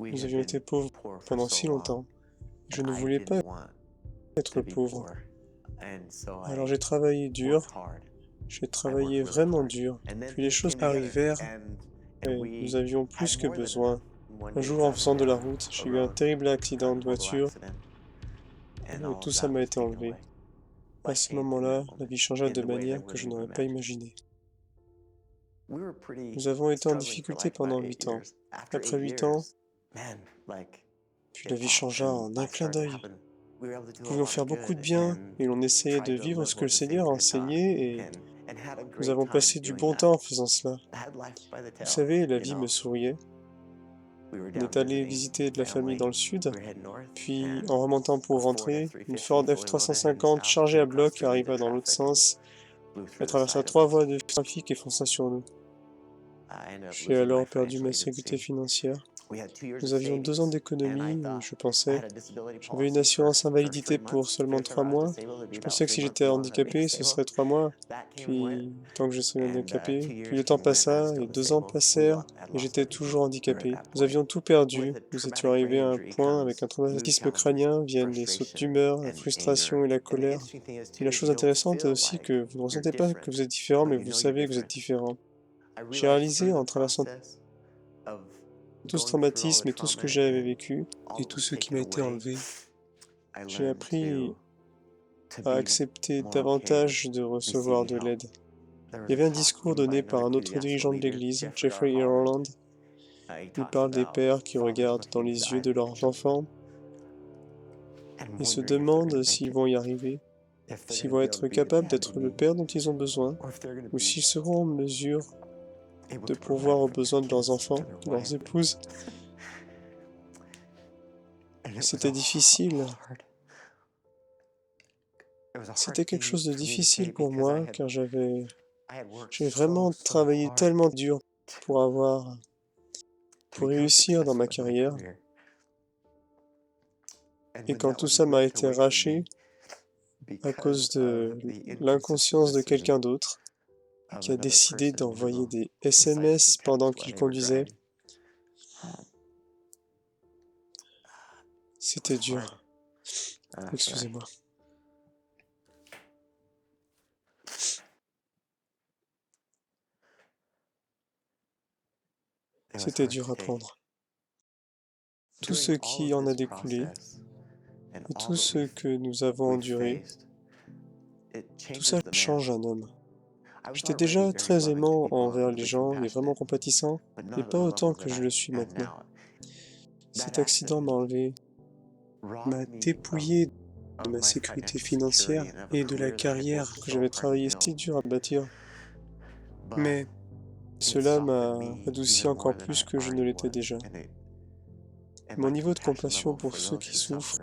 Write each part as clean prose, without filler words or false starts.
Nous avions été pauvres pendant si longtemps. Je ne voulais pas être pauvre. Alors j'ai travaillé dur, j'ai travaillé vraiment dur. Puis les choses arrivèrent et nous avions plus que besoin. Un jour, en faisant de la route, j'ai eu un terrible accident de voiture et tout ça m'a été enlevé. À ce moment-là, la vie changea de manière que je n'aurais pas imaginé. Nous avons été en difficulté pendant 8 ans. Après 8 ans, puis la vie changea en un clin d'œil. Nous pouvions faire beaucoup de bien et l'on essayait de vivre ce que le Seigneur a enseigné et nous avons passé du bon temps en faisant cela. Vous savez, la vie me souriait. On est allé visiter de la famille dans le sud, puis en remontant pour rentrer, une Ford F350 chargée à bloc arriva dans l'autre sens. Elle traversa 3 voies de trafic et fonça sur nous. J'ai alors perdu ma sécurité financière. Nous avions 2 ans d'économie, je pensais. J'avais une assurance invalidité pour seulement 3 mois. Je pensais que si j'étais handicapé, ce serait 3 mois. Puis, tant que je serais handicapé, puis le temps passa, et 2 ans passèrent, et j'étais toujours handicapé. Nous avions tout perdu. Nous étions arrivés à un point avec un traumatisme crânien, viennent les sautes d'humeur, la frustration et la colère. Et la chose intéressante est aussi que vous ne ressentez pas que vous êtes différent, mais vous savez que vous êtes différent. J'ai réalisé en traversant tout ce traumatisme et tout ce que j'avais vécu, et tout ce qui m'a été enlevé, j'ai appris à accepter davantage de recevoir de l'aide. Il y avait un discours donné par un autre dirigeant de l'Église, Jeffrey Ireland. Il parle des pères qui regardent dans les yeux de leurs enfants et se demandent s'ils vont y arriver, s'ils vont être capables d'être le père dont ils ont besoin, ou s'ils seront en mesure de pourvoir aux besoins de leurs enfants, de leurs épouses. C'était difficile. C'était quelque chose de difficile pour moi, car j'ai vraiment travaillé tellement dur pour réussir dans ma carrière. Et quand tout ça m'a été arraché à cause de l'inconscience de quelqu'un d'autre, qui a décidé d'envoyer des SMS pendant qu'il conduisait, c'était dur. Excusez-moi. C'était dur à prendre. Tout ce qui en a découlé, et tout ce que nous avons enduré, tout ça change un homme. J'étais déjà très aimant envers les gens et vraiment compatissant, mais pas autant que je le suis maintenant. Cet accident m'a enlevé, m'a dépouillé de ma sécurité financière et de la carrière que j'avais travaillé si dur à bâtir. Mais cela m'a adouci encore plus que je ne l'étais déjà. Mon niveau de compassion pour ceux qui souffrent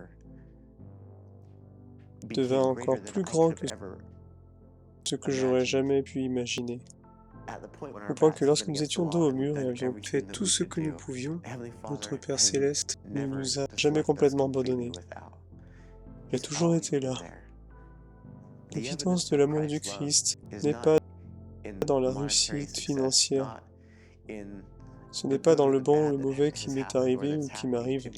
devint encore plus grand que ce que j'aurais jamais pu imaginer. Au point que lorsque nous étions dos au mur et avions fait tout ce que nous pouvions, notre Père Céleste ne nous a jamais complètement abandonnés. Il a toujours été là. L'évidence de l'amour du Christ n'est pas dans la réussite financière. Ce n'est pas dans le bon ou le mauvais qui m'est arrivé ou qui m'arrive.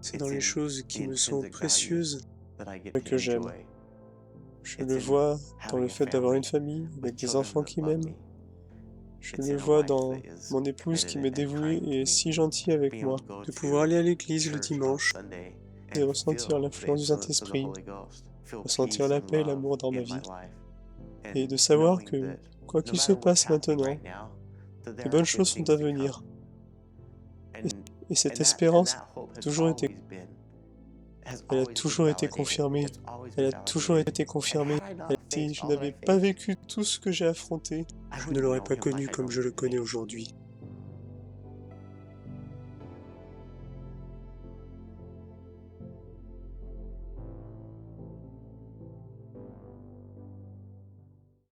C'est dans les choses qui me sont précieuses et que j'aime. Je le vois dans le fait d'avoir une famille, avec des enfants qui m'aiment. Je le vois dans mon épouse qui m'est dévouée et est si gentille avec moi. De pouvoir aller à l'église le dimanche et ressentir l'influence du Saint-Esprit, ressentir la paix et l'amour dans ma vie. Et de savoir que, quoi qu'il se passe maintenant, les bonnes choses sont à venir. Et cette espérance a toujours été Elle a toujours été confirmée. Elle a toujours été confirmée. Si je n'avais pas vécu tout ce que j'ai affronté, je ne l'aurais pas connu comme je le connais aujourd'hui.